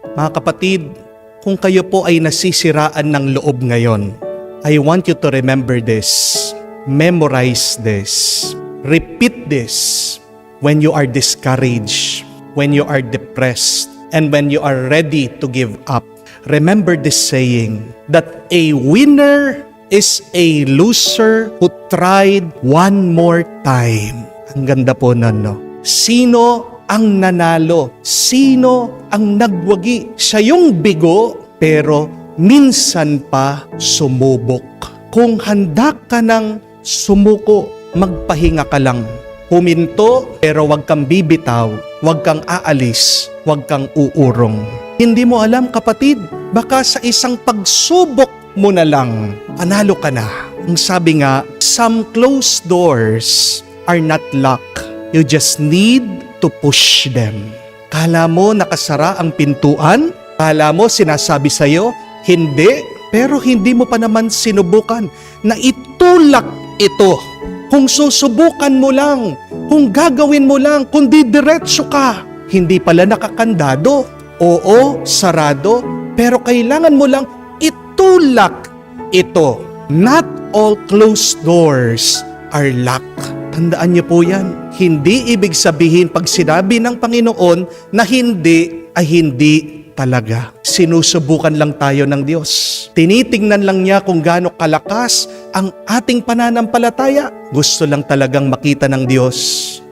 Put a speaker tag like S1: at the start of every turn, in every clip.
S1: Mga kapatid, kung kayo po ay nasisiraan ng loob ngayon, I want you to remember this. Memorize this. Repeat this when you are discouraged, when you are depressed, and when you are ready to give up. Remember this saying that a winner is a loser who tried one more time. Ang ganda po nun, no? Sino ang nanalo? Sino ang nagwagi? Siya yung bigo, pero minsan pa sumubok. Kung handa ka ng sumuko, magpahinga ka lang. Huminto, pero wag kang bibitaw, wag kang aalis, wag kang uurong. Hindi mo alam, kapatid, baka sa isang pagsubok mo na lang, panalo ka na. Ang sabi nga, some closed doors are not locked. You just need to push them. Kala mo nakasara ang pintuan? Kala mo sinasabi sa'yo, hindi. Pero hindi mo pa naman sinubukan na itulak ito. Kung susubukan mo lang, kung gagawin mo lang, kung didiretso ka, hindi pala nakakandado. Oo, sarado, pero kailangan mo lang itulak ito. Not all closed doors are locked. Tandaan niyo po yan. Hindi ibig sabihin pag sinabi ng Panginoon na hindi ay hindi talaga. Sinusubukan lang tayo ng Diyos. Tinitingnan lang niya kung gaano kalakas ang ating pananampalataya. Gusto lang talagang makita ng Diyos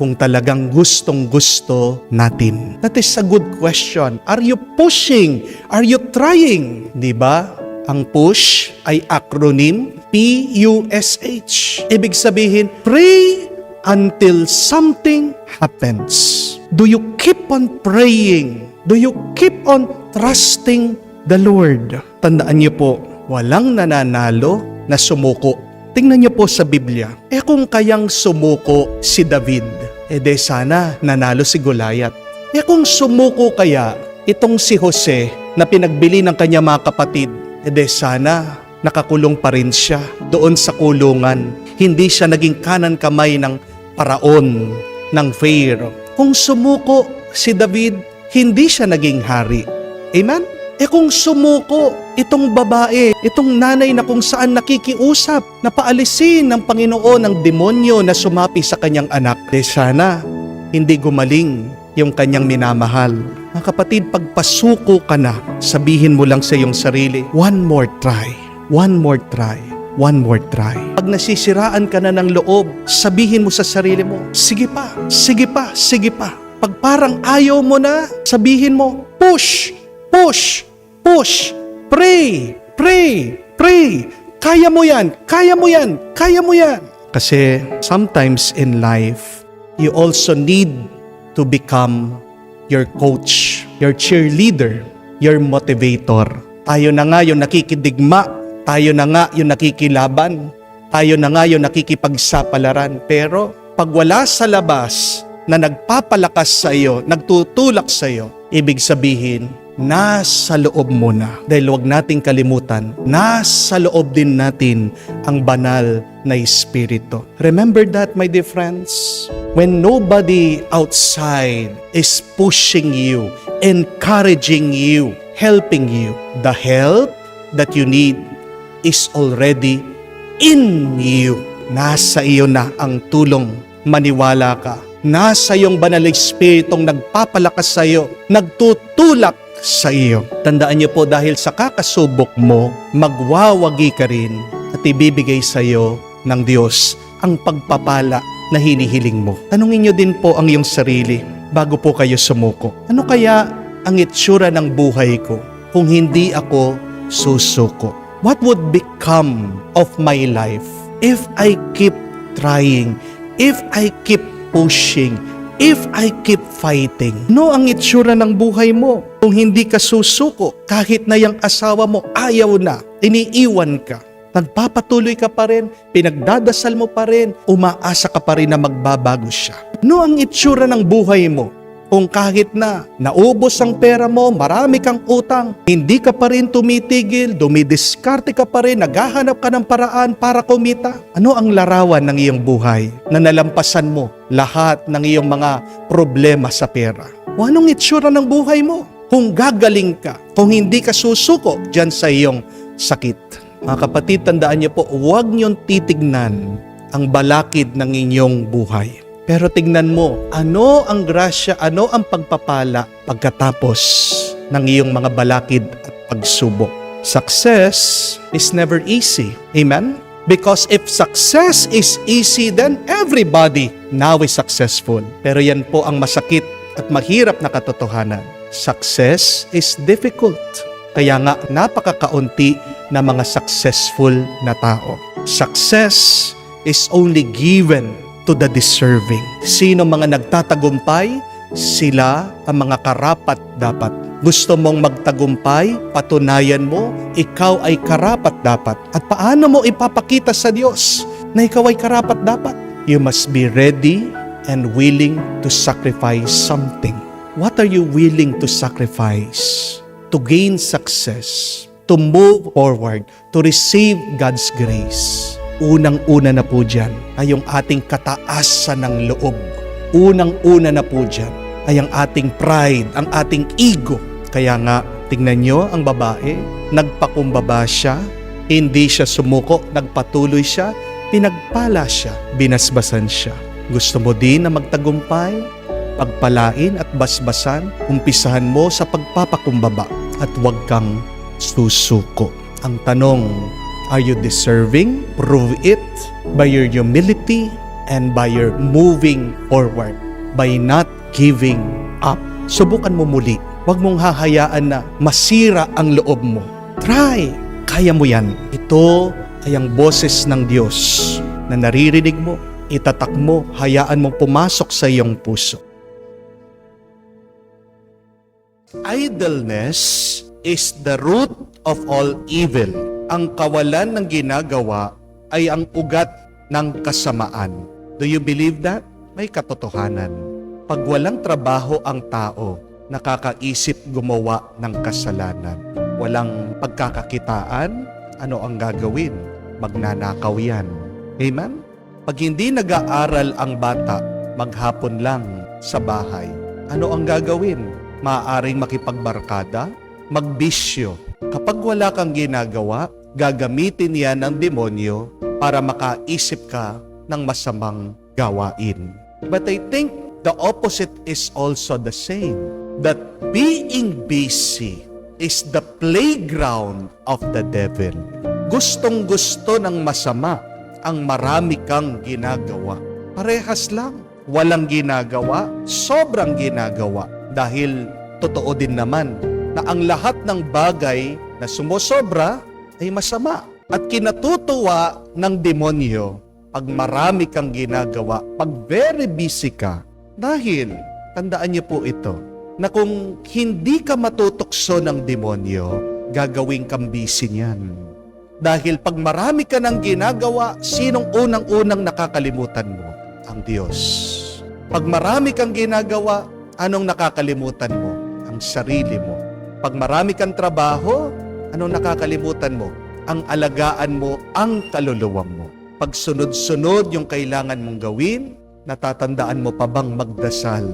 S1: kung talagang gustong-gusto natin. That is a good question. Are you pushing? Are you trying? Diba? Ang push ay acronym PUSH. Ibig sabihin, pray until something happens. Do you keep on praying? Do you keep on trusting the Lord? Tandaan niyo po, walang nananalo na sumuko. Tingnan niyo po sa Biblia. Kung kayang sumuko si David, de sana nanalo si Goliath. Kung sumuko kaya itong si Jose na pinagbili ng kanya mga kapatid, de sana nakakulong pa rin siya doon sa kulungan. Hindi siya naging kanan kamay ng paraon, ng Pharaoh. Kung sumuko si David, hindi siya naging hari. Amen? Kung sumuko itong babae, itong nanay na kung saan nakikiusap na paalisin ng Panginoon ang demonyo na sumapi sa kanyang anak, sana hindi gumaling yung kanyang minamahal. Mga kapatid, pagpasuko ka na, sabihin mo lang sa iyong sarili, one more try, one more try, one more try. Pag nasisiraan ka na ng loob, sabihin mo sa sarili mo, sige pa, sige pa, sige pa. Pag parang ayaw mo na, sabihin mo, push, push, push, pray, pray, pray. Kaya mo yan, kaya mo yan, kaya mo yan. Kasi sometimes in life, you also need to become your coach, your cheerleader, your motivator. Tayo na nga yung nakikidigma, tayo na nga yung nakikilaban, tayo na nga yung nakikipagsapalaran. Pero pag wala sa labas na nagpapalakas sa iyo, nagtutulak sa iyo, ibig sabihin, nasa loob mo na. Dahil huwag nating kalimutan, nasa loob din natin ang banal na Espiritu. Remember that, my dear friends? When nobody outside is pushing you, encouraging you, helping you, the help that you need is already in you. Nasa iyo na ang tulong. Maniwala ka. Nasa iyong banal Espiritong nagpapalakas sa iyo, nagtutulak sa iyo. Tandaan niyo po, dahil sa kakasubok mo, magwawagi ka rin at ibibigay sa iyo ng Diyos ang pagpapala na hinihiling mo. Tanungin niyo din po ang iyong sarili bago po kayo sumuko. Ano kaya ang itsura ng buhay ko kung hindi ako susuko? What would become of my life if I keep trying, if I keep pushing, if I keep fighting? No ang itsura ng buhay mo kung hindi ka susuko, kahit na yung asawa mo ayaw na, iniiwan ka, nagpapatuloy ka pa rin, pinagdadasal mo pa rin, umaasa ka pa rin na magbabago siya. No ang itsura ng buhay mo kung kahit na naubos ang pera mo, marami kang utang, hindi ka pa rin tumitigil, dumidiskarte ka pa rin, naghahanap ka ng paraan para kumita? Ano ang larawan ng iyong buhay na nalampasan mo lahat ng iyong mga problema sa pera? O anong itsura ng buhay mo? kung gagaling ka, kung hindi ka susuko dyan sa iyong sakit. Mga kapatid, tandaan niyo po, huwag niyong titignan ang balakid ng inyong buhay. Pero tignan mo, ano ang grasya, ano ang pagpapala pagkatapos ng iyong mga balakid at pagsubok. Success is never easy. Amen? Because if success is easy, then everybody now is successful. Pero yan po ang masakit at mahirap na katotohanan. Success is difficult. Kaya nga napakakaunti na mga successful na tao. Success is only given to the deserving. Sino mga nagtatagumpay? Sila ang mga karapat-dapat. Gusto mong magtagumpay? Patunayan mo, ikaw ay karapat-dapat. At paano mo ipapakita sa Diyos na ikaw ay karapat-dapat? You must be ready and willing to sacrifice something. What are you willing to sacrifice to gain success, to move forward, to receive God's grace? Unang-una na po dyan ay yung ating kataasan ng loob. Unang-una na po dyan ay ang ating pride, ang ating ego. Kaya nga, tingnan nyo ang babae, nagpakumbaba siya, hindi siya sumuko, nagpatuloy siya, pinagpala siya, binasbasan siya. Gusto mo din na magtagumpay? Pagpalain at basbasan, umpisahan mo sa pagpapakumbaba at huwag kang susuko. Ang tanong, are you deserving? Prove it by your humility and by your moving forward, by not giving up. Subukan mo muli. Huwag mong hahayaan na masira ang loob mo. Try! Kaya mo yan. Ito ay ang boses ng Diyos na naririnig mo, itatak mo, hayaan mong pumasok sa iyong puso. Idleness is the root of all evil. Ang kawalan ng ginagawa ay ang ugat ng kasamaan. Do you believe that? May katotohanan. Pag walang trabaho ang tao, nakakaisip gumawa ng kasalanan. Walang pagkakakitaan, ano ang gagawin? Magnanakaw yan. Amen? Pag hindi nag-aaral ang bata, maghapon lang sa bahay, ano ang gagawin? Maaaring makipagbarkada, magbisyo. Kapag wala kang ginagawa, gagamitin yan ng demonyo para makaisip ka ng masamang gawain. But I think the opposite is also the same. That being busy is the playground of the devil. Gustong-gusto ng masama ang marami kang ginagawa. Parehas lang. Walang ginagawa, sobrang ginagawa. Dahil totoo din naman na ang lahat ng bagay na sumosobra ay masama. At kinatutuwa ng demonyo pag marami kang ginagawa, pag very busy ka. Dahil, tandaan niyo po ito, na kung hindi ka matutukso ng demonyo, gagawin kang busy niyan. Dahil pag marami ka ng ginagawa, sinong unang-unang nakakalimutan mo? Ang Diyos. Pag marami kang ginagawa, anong nakakalimutan mo? Ang sarili mo. Pag marami kang trabaho, anong nakakalimutan mo? Ang alagaan mo, ang kaluluwa mo. Pag sunod-sunod yung kailangan mong gawin, natatandaan mo pa bang magdasal,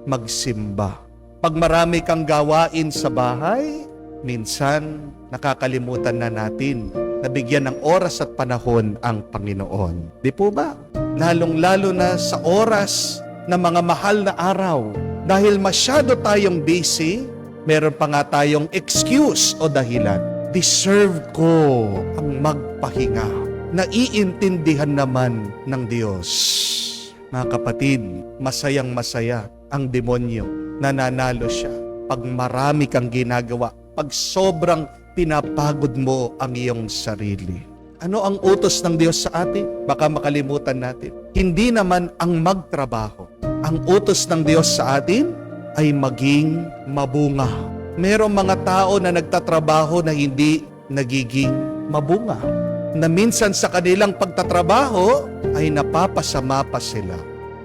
S1: magsimba? Pag marami kang gawain sa bahay, minsan nakakalimutan na natin na bigyan ng oras at panahon ang Panginoon. Di po ba? Lalong-lalo na sa oras na mga mahal na araw. Dahil masyado tayong busy, meron pa nga tayong excuse o dahilan. Deserve ko ang magpahinga. Naiintindihan naman ng Diyos. Mga kapatid, masayang-masaya ang demonyo. Nananalo siya pag marami kang ginagawa, pag sobrang pinapagod mo ang iyong sarili. Ano ang utos ng Diyos sa atin? Baka makalimutan natin. Hindi naman ang magtrabaho. Ang utos ng Diyos sa atin ay maging mabunga. Merong mga tao na nagtatrabaho na hindi nagiging mabunga. Na minsan sa kanilang pagtatrabaho ay napapasama pa sila.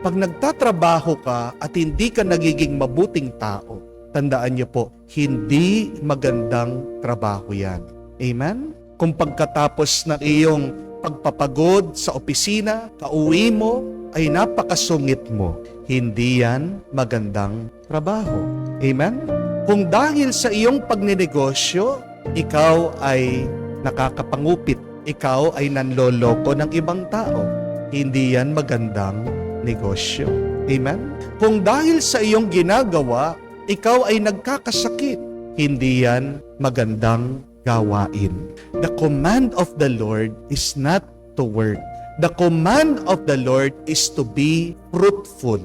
S1: Pag nagtatrabaho ka at hindi ka nagiging mabuting tao, tandaan niyo po, hindi magandang trabaho yan. Amen? Kung pagkatapos ng iyong pagpapagod sa opisina, kauwi mo, ay napakasungit mo, hindi yan magandang trabaho. Amen? Kung dahil sa iyong pagninegosyo, ikaw ay nakakapangupit, ikaw ay nanloloko ng ibang tao, hindi yan magandang negosyo. Amen? Kung dahil sa iyong ginagawa, ikaw ay nagkakasakit, hindi yan magandang gawain. The command of the Lord is not to work. The command of the Lord is to be fruitful.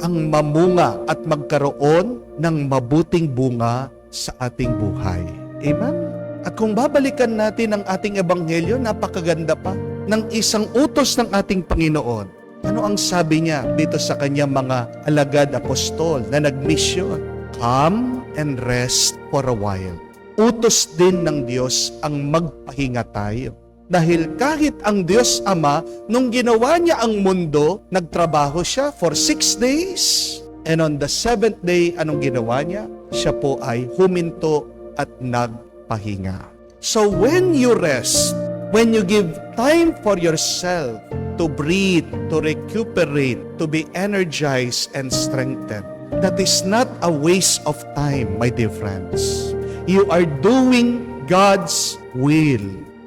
S1: Ang mamunga at magkaroon ng mabuting bunga sa ating buhay. Amen? At kung babalikan natin ang ating ebanghelyo, napakaganda pa ng isang utos ng ating Panginoon. Ano ang sabi niya dito sa kanyang mga alagad apostol na nagmisyon? Come and rest for a while. Utos din ng Diyos ang magpahinga tayo. Dahil kahit ang Diyos Ama, nung ginawa niya ang mundo, nagtrabaho siya for 6 days. And on the 7th day, anong ginawa niya? Siya po ay huminto at nagpahinga. So when you rest, when you give time for yourself to breathe, to recuperate, to be energized and strengthened, that is not a waste of time, my dear friends. You are doing God's will.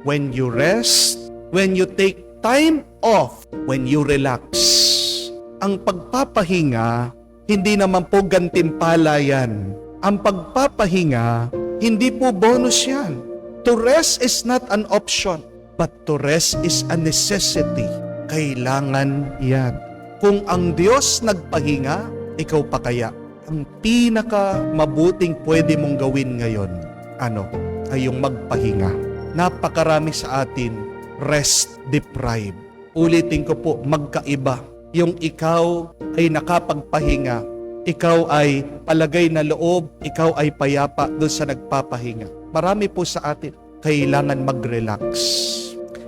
S1: When you rest, when you take time off, when you relax. Ang pagpapahinga, hindi naman po gantimpala yan. Ang pagpapahinga, hindi po bonus yan. To rest is not an option, but to rest is a necessity. Kailangan yan. Kung ang Diyos nagpahinga, ikaw pa kaya? Ang pinaka mabuting pwede mong gawin ngayon, ay yung magpahinga. Napakarami sa atin, rest deprived. Ulitin ko po, magkaiba. Yung ikaw ay nakapagpahinga, ikaw ay palagay na loob, ikaw ay payapa doon sa nagpapahinga. Marami po sa atin, kailangan mag-relax.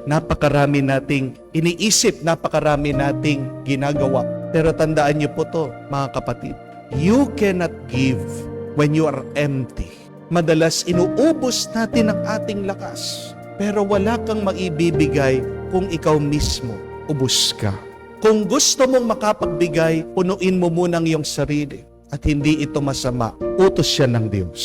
S1: Napakarami nating iniisip, napakarami nating ginagawa. Pero tandaan niyo po to, mga kapatid. You cannot give when you are empty. Madalas inuubos natin ang ating lakas. Pero wala kang maibibigay kung ikaw mismo ubos ka. Kung gusto mong makapagbigay, punuin mo munang iyong sarili. At hindi ito masama. Utos siya ng Diyos.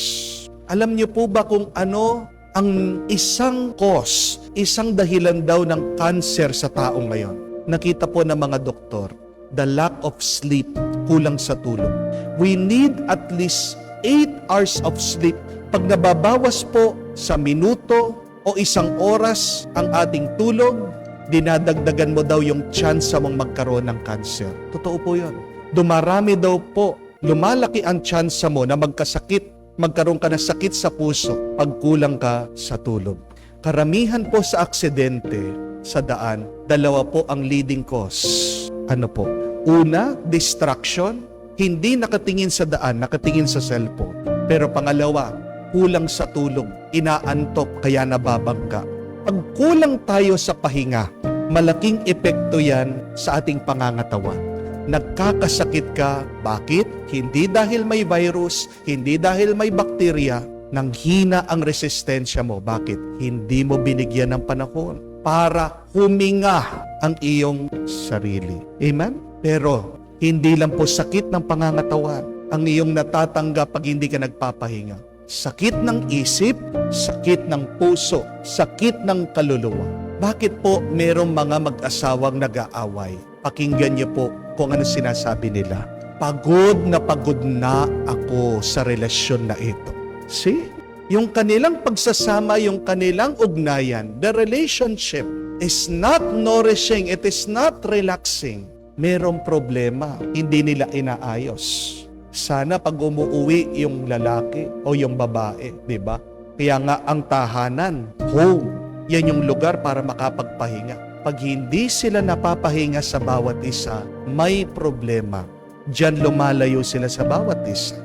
S1: Alam niyo po ba kung ano ang isang cause, isang dahilan daw ng cancer sa tao ngayon? Nakita po ng mga doktor, the lack of sleep, kulang sa tulog. We need at least 8 hours of sleep. Pag nababawas po sa minuto o 1 oras ang ating tulog, dinadagdagan mo daw yung chance mong magkaroon ng cancer. Totoo po yun. Dumarami daw po, lumalaki ang chance mo na magkaroon ka ng sakit sa puso pag kulang ka sa tulog. Karamihan po sa aksidente sa daan, 2 po ang leading cause. Ano po? Una, distraction. Hindi nakatingin sa daan, nakatingin sa cellphone. Pero pangalawa, kulang sa tulog, inaantok kaya nababangga. Pag kulang tayo sa pahinga, malaking epekto yan sa ating pangangatawan. Nagkakasakit ka, bakit? Hindi dahil may virus, hindi dahil may bakterya, nang hina ang resistensya mo. Bakit? Hindi mo binigyan ng panahon para huminga ang iyong sarili. Amen? Pero hindi lang po sakit ng pangangatawan ang iyong natatanggap pag hindi ka nagpapahinga. Sakit ng isip, sakit ng puso, sakit ng kaluluwa. Bakit po merong mga mag-asawang nag-aaway? Pakinggan niyo po kung ano sinasabi nila. Pagod na ako sa relasyon na ito. See? Yung kanilang pagsasama, yung kanilang ugnayan, the relationship is not nourishing, it is not relaxing. Merong problema, hindi nila inaayos. Sana pag umuwi yung lalaki o yung babae, di ba? Kaya nga ang tahanan, home, yan yung lugar para makapagpahinga. Pag hindi sila napapahinga sa bawat isa, may problema. Diyan lumalayo sila sa bawat isa.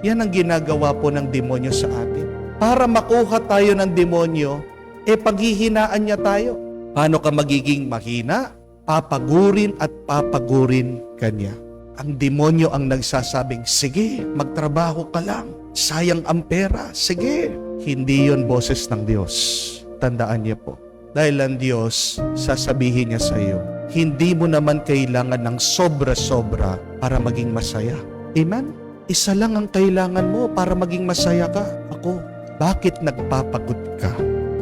S1: Yan ang ginagawa po ng demonyo sa atin. Para makuha tayo ng demonyo, paghihinaan niya tayo. Paano ka magiging mahina? Papagurin at papagurin kanya. Ang demonyo ang nagsasabing, sige, magtrabaho ka lang. Sayang ang pera. Sige. Hindi yon boses ng Diyos. Tandaan niyo po. Dahil ang Diyos, sasabihin niya sa iyo, hindi mo naman kailangan ng sobra-sobra para maging masaya. Amen? Isa lang ang kailangan mo para maging masaya ka. Ako, bakit nagpapagod ka?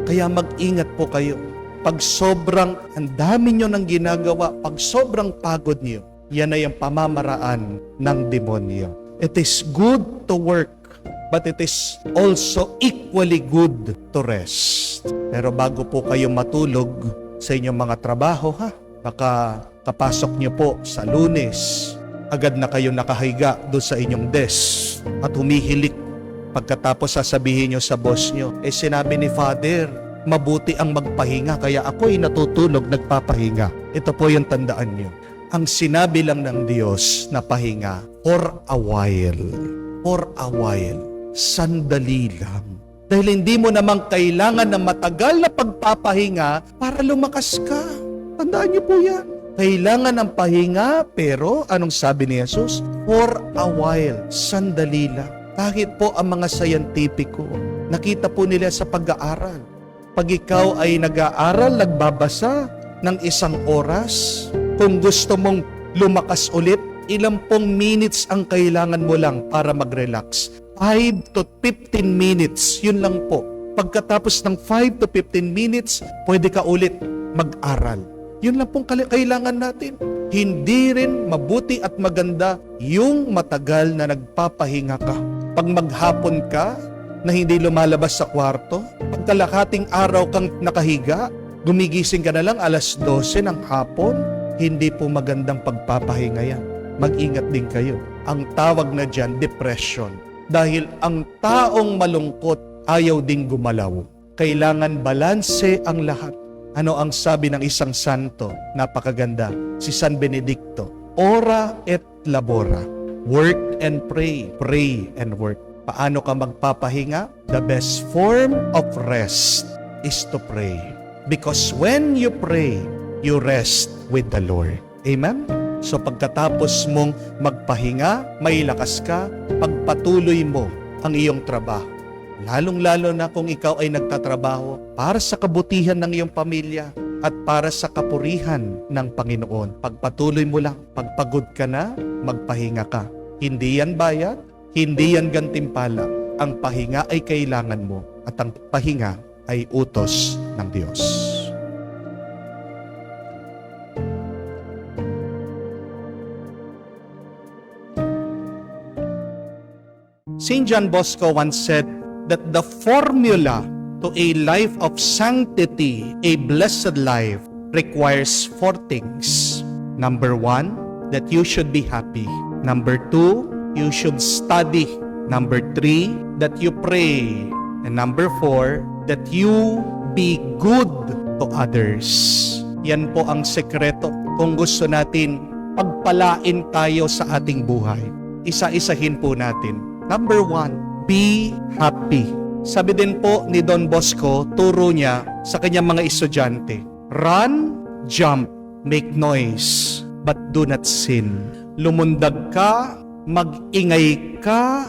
S1: Kaya mag-ingat po kayo. Pag sobrang ang dami nyo ng ginagawa, pag sobrang pagod nyo, yan ay ang pamamaraan ng demonyo. It is good to work, but it is also equally good to rest. Pero bago po kayo matulog sa inyong mga trabaho, baka kapasok nyo po sa Lunes, agad na kayo nakahiga doon sa inyong desk at humihilik. Pagkatapos sasabihin nyo sa boss nyo, sinabi ni Father, mabuti ang magpahinga, kaya ako'y natutulog, nagpapahinga. Ito po yung tandaan nyo. Ang sinabi lang ng Diyos na pahinga, for a while. For a while. Sandali lang. Dahil hindi mo namang kailangan ng matagal na pagpapahinga para lumakas ka. Tandaan niyo po yan. Kailangan ng pahinga, pero anong sabi ni Jesus? For a while. Sandali lang. Kahit po ang mga scientifico, nakita po nila sa pag-aaral. Pag ikaw ay nag-aaral, nagbabasa ng 1 oras, kung gusto mong lumakas ulit, ilang pong minutes ang kailangan mo lang para mag-relax. 5 to 15 minutes, yun lang po. Pagkatapos ng 5 to 15 minutes, pwede ka ulit mag-aral. Yun lang pong kailangan natin. Hindi rin mabuti at maganda yung matagal na nagpapahinga ka. Pag maghapon ka, na hindi lumalabas sa kwarto, pagkalakating araw kang nakahiga, gumigising ka na lang 12:00 ng hapon, hindi po magandang pagpapahinga yan. Mag-ingat din kayo. Ang tawag na dyan, depression. Dahil ang taong malungkot, ayaw ding gumalaw. Kailangan balanse ang lahat. Ano ang sabi ng isang santo? Napakaganda. Si San Benedicto. Ora et labora. Work and pray. Pray and work. Paano ka magpapahinga? The best form of rest is to pray. Because when you pray, you rest with the Lord. Amen? So pagkatapos mong magpahinga, may lakas ka, pagpatuloy mo ang iyong trabaho. Lalong-lalo na kung ikaw ay nagtatrabaho para sa kabutihan ng iyong pamilya at para sa kapurihan ng Panginoon. Pagpatuloy mo lang, pagpagod ka na, magpahinga ka. Hindi yan bayad, hindi yan gantimpala. Ang pahinga ay kailangan mo at ang pahinga ay utos ng Diyos. St. John Bosco once said that the formula to a life of sanctity, a blessed life, requires 4 things. Number 1, that you should be happy. Number 2, you should study. Number 3, that you pray. And number 4, that you be good to others. Yan po ang sekreto kung gusto natin pagpalain tayo sa ating buhay. Isa-isahin po natin. Number 1, be happy. Sabi din po ni Don Bosco, turo niya sa kanyang mga estudyante, run, jump, make noise, but do not sin. Lumundag ka, mag-ingay ka,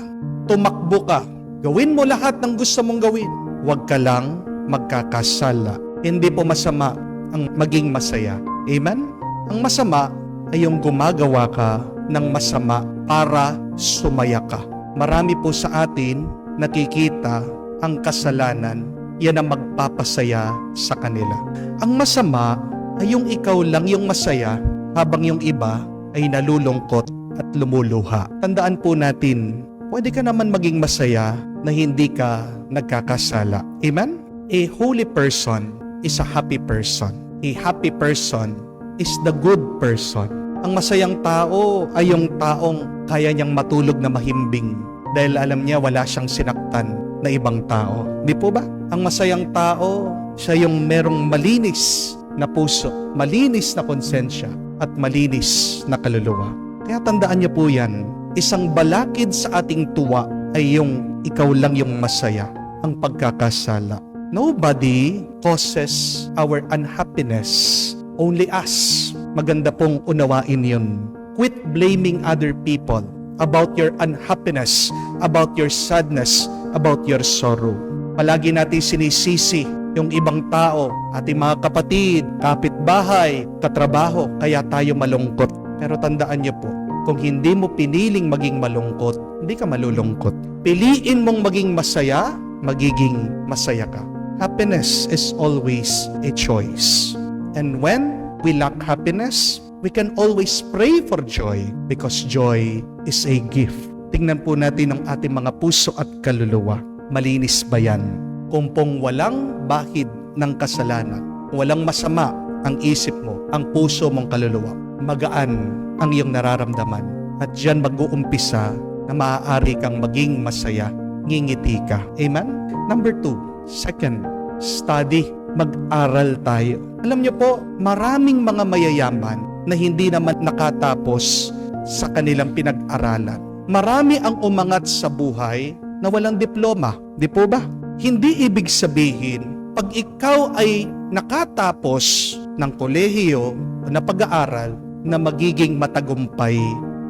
S1: tumakbo ka. Gawin mo lahat ng gusto mong gawin. Huwag ka lang magkakasala. Hindi po masama ang maging masaya. Amen? Ang masama ay yung gumagawa ka ng masama para sumaya ka. Marami po sa atin nakikita ang kasalanan, yan ang magpapasaya sa kanila. Ang masama ay yung ikaw lang yung masaya habang yung iba ay nalulungkot at lumuluha. Tandaan po natin, pwede ka naman maging masaya na hindi ka nagkakasala. Amen? A holy person is a happy person. A happy person is the good person. Ang masayang tao ay yung taong kaya niyang matulog na mahimbing dahil alam niya wala siyang sinaktan na ibang tao. Di po ba? Ang masayang tao, siya yung merong malinis na puso, malinis na konsensya, at malinis na kaluluwa. Kaya tandaan niyo po yan, isang balakid sa ating tuwa ay yung ikaw lang yung masaya, ang pagkakasala. Nobody causes our unhappiness, only us. Maganda pong unawain yun. Quit blaming other people about your unhappiness, about your sadness, about your sorrow. Palagi natin sinisisi yung ibang tao, ating mga kapatid, kapitbahay, katrabaho, kaya tayo malungkot. Pero tandaan niyo po, kung hindi mo piniling maging malungkot, hindi ka malulungkot. Piliin mong maging masaya, magiging masaya ka. Happiness is always a choice. And when we lack happiness, we can always pray for joy because joy is a gift. Tingnan po natin ang ating mga puso at kaluluwa. Malinis ba yan? Kung pong walang bahid ng kasalanan, walang masama ang isip mo, ang puso mong kaluluwa, magaan ang iyong nararamdaman. At diyan mag-uumpisa na maaari kang maging masaya, ngingiti ka. Amen? Number 2, second, study. Mag-aral tayo. Alam niyo po, maraming mga mayayaman na hindi naman nakatapos sa kanilang pinag-aralan. Marami ang umangat sa buhay na walang diploma. Di po ba? Hindi ibig sabihin, pag ikaw ay nakatapos ng kolehiyo o na pag-aaral, na magiging matagumpay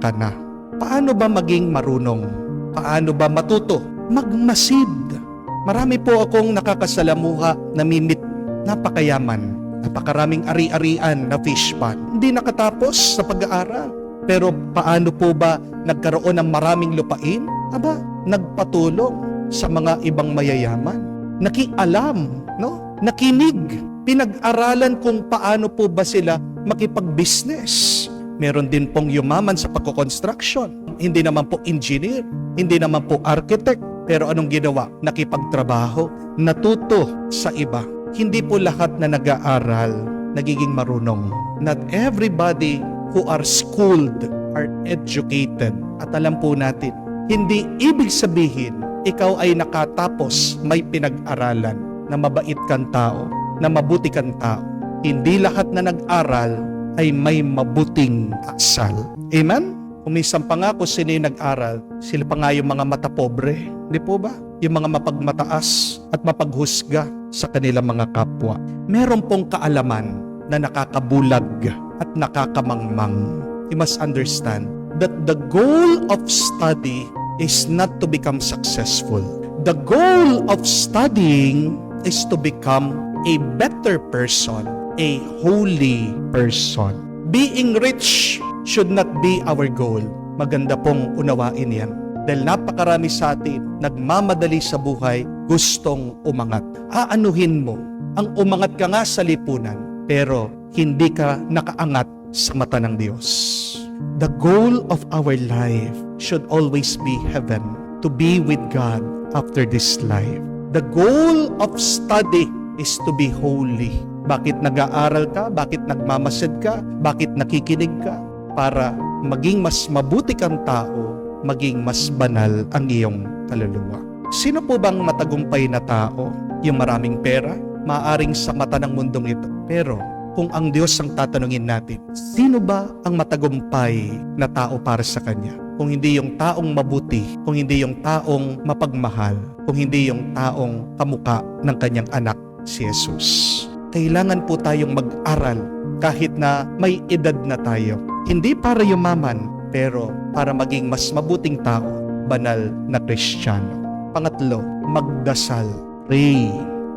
S1: ka na. Paano ba maging marunong? Paano ba matuto? Magmasid. Marami po akong nakakasalamuha, namimit, napakayaman, napakaraming ari-arian na fish pan. Hindi nakatapos sa pag-aaral. Pero paano po ba nagkaroon ng maraming lupain? Aba, nagpatulong sa mga ibang mayayaman. Nakialam, no? Nakinig. Pinag-aralan kung paano po ba sila makipag-business. Meron din pong yumaman sa pagko-construction. Hindi naman po engineer, hindi naman po architect. Pero anong ginawa? Nakipagtrabaho, natuto sa iba. Hindi po lahat na nag-aaral nagiging marunong. Not everybody who are schooled are educated. At alam po natin, hindi ibig sabihin ikaw ay nakatapos, may pinag-aralan, na mabait kang tao, na mabuti kang tao. Hindi lahat na nag-aral ay may mabuting asal. Amen? Kuminsan pa nga kung sino yung nag-aral, sila pa nga yung mga mata pobre. Di po ba? Yung mga mapagmataas at mapaghusga sa kanilang mga kapwa. Meron pong kaalaman na nakakabulag at nakakamangmang. You must understand that the goal of study is not to become successful. The goal of studying is to become a better person, a holy person. Being rich should not be our goal. Maganda pong unawain yan. Dahil napakarami sa atin, nagmamadali sa buhay, gustong umangat. Aanuhin mo, ang umangat ka nga sa lipunan, pero hindi ka nakaangat sa mata ng Diyos. The goal of our life should always be heaven, to be with God after this life. The goal of study is to be holy. Bakit nag-aaral ka? Bakit nagmamasid ka? Bakit nakikinig ka? Para maging mas mabuti kang tao, maging mas banal ang iyong kaluluwa. Sino po bang matagumpay na tao? Yung maraming pera? Maaring sa mata ng mundong ito. Pero kung ang Diyos ang tatanungin natin, sino ba ang matagumpay na tao para sa Kanya? Kung hindi yung taong mabuti, kung hindi yung taong mapagmahal, kung hindi yung taong kamuka ng Kanyang anak, si Jesus. Kailangan po tayong mag-aral kahit na may edad na tayo. Hindi para yumaman, pero para maging mas mabuting tao, banal na Kristiyano. Pangatlo, magdasal. Pray.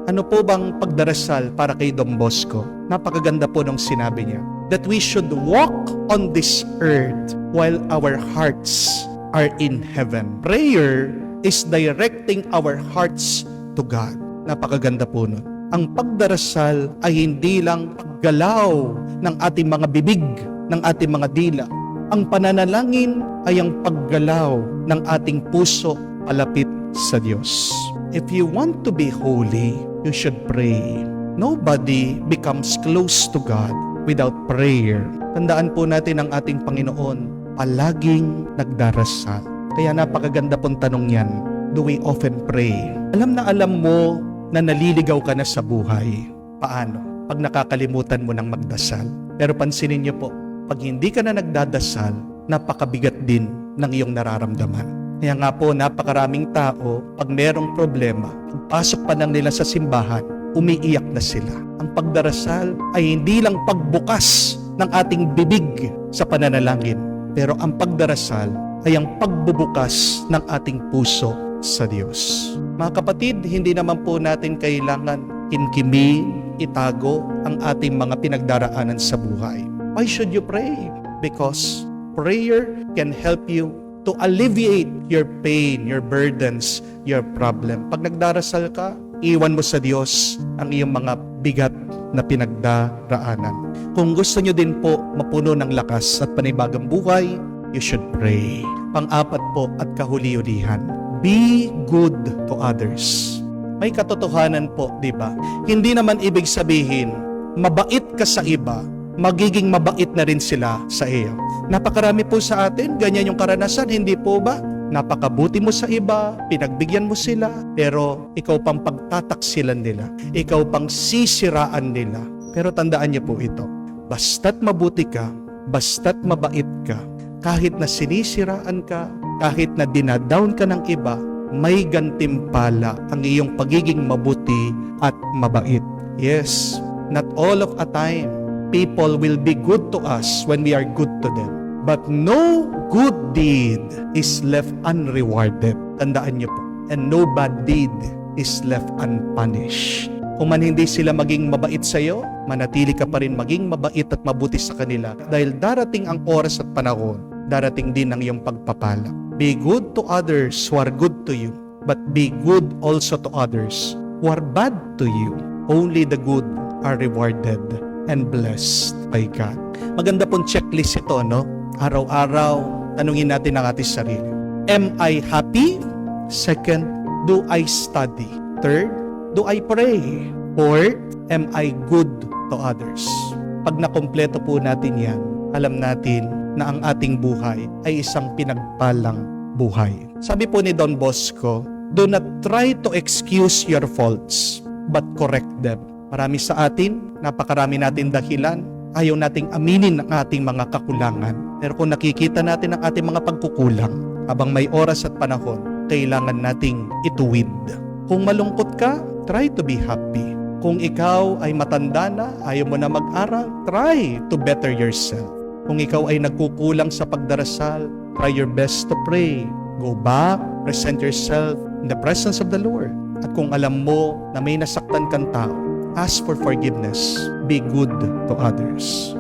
S1: Ano po bang pagdarasal para kay Don Bosco? Napakaganda po nung sinabi niya, that we should walk on this earth while our hearts are in heaven. Prayer is directing our hearts to God. Napakaganda po nun. Ang pagdarasal ay hindi lang paggalaw ng ating mga bibig, ng ating mga dila. Ang pananalangin ay ang paggalaw ng ating puso palapit sa Diyos. If you want to be holy, you should pray. Nobody becomes close to God without prayer. Tandaan po natin ang ating Panginoon, palaging nagdarasal. Kaya napakaganda pong tanong yan, do we often pray? Alam na alam mo na naliligaw ka na sa buhay. Paano? Pag nakakalimutan mo ng magdasal. Pero pansinin niyo po, pag hindi ka na nagdadasal, napakabigat din ng iyong nararamdaman. Kaya nga po, napakaraming tao, pag merong problema, pagpasok pa lang nila sa simbahan, umiiyak na sila. Ang pagdarasal ay hindi lang pagbukas ng ating bibig sa pananalangin, pero ang pagdarasal ay ang pagbubukas ng ating puso sa Diyos. Mga kapatid, hindi naman po natin kailangan kimkimin, itago ang ating mga pinagdaraanan sa buhay. Why should you pray? Because prayer can help you to alleviate your pain, your burdens, your problem. Pag nagdarasal ka, iwan mo sa Diyos ang iyong mga bigat na pinagdaraanan. Kung gusto nyo din po mapuno ng lakas at panibagong buhay, you should pray. Pang-apat po at kahuli-ulihan, be good to others. May katotohanan po, di ba? Hindi naman ibig sabihin, mabait ka sa iba, magiging mabait na rin sila sa iyo. Napakarami po sa atin, ganyan yung karanasan, hindi po ba? Napakabuti mo sa iba, pinagbigyan mo sila, pero ikaw pang pagtataksilan nila, ikaw pang sisiraan nila. Pero tandaan niyo po ito, basta't mabuti ka, basta't mabait ka, kahit na sinisiraan ka, kahit na dinadown ka ng iba, may gantimpala ang iyong pagiging mabuti at mabait. Yes, not all of a time, people will be good to us when we are good to them. But no good deed is left unrewarded. Tandaan niyo po. And no bad deed is left unpunished. Kung man hindi sila maging mabait sa iyo, manatili ka pa rin maging mabait at mabuti sa kanila. Dahil darating ang oras at panahon, darating din ang iyong pagpapala. Be good to others who are good to you, but be good also to others who are bad to you. Only the good are rewarded and blessed by God. Maganda pong checklist ito, no? Araw-araw, tanungin natin ang ating sarili. Am I happy? Second, do I study? Third, do I pray? Fourth, am I good to others? Pag nakompleto po natin yan, alam natin na ang ating buhay ay isang pinagpalang buhay. Sabi po ni Don Bosco, do not try to excuse your faults, but correct them. Marami sa atin, napakarami natin dahilan, ayaw nating aminin ang ating mga kakulangan. Pero kung nakikita natin ang ating mga pagkukulang, habang may oras at panahon, kailangan nating ituwid. Kung malungkot ka, try to be happy. Kung ikaw ay matanda na, ayaw mo na mag-aral, try to better yourself. Kung ikaw ay nagkukulang sa pagdarasal, try your best to pray. Go back, present yourself in the presence of the Lord. At kung alam mo na may nasaktan kang tao, ask for forgiveness. Be good to others.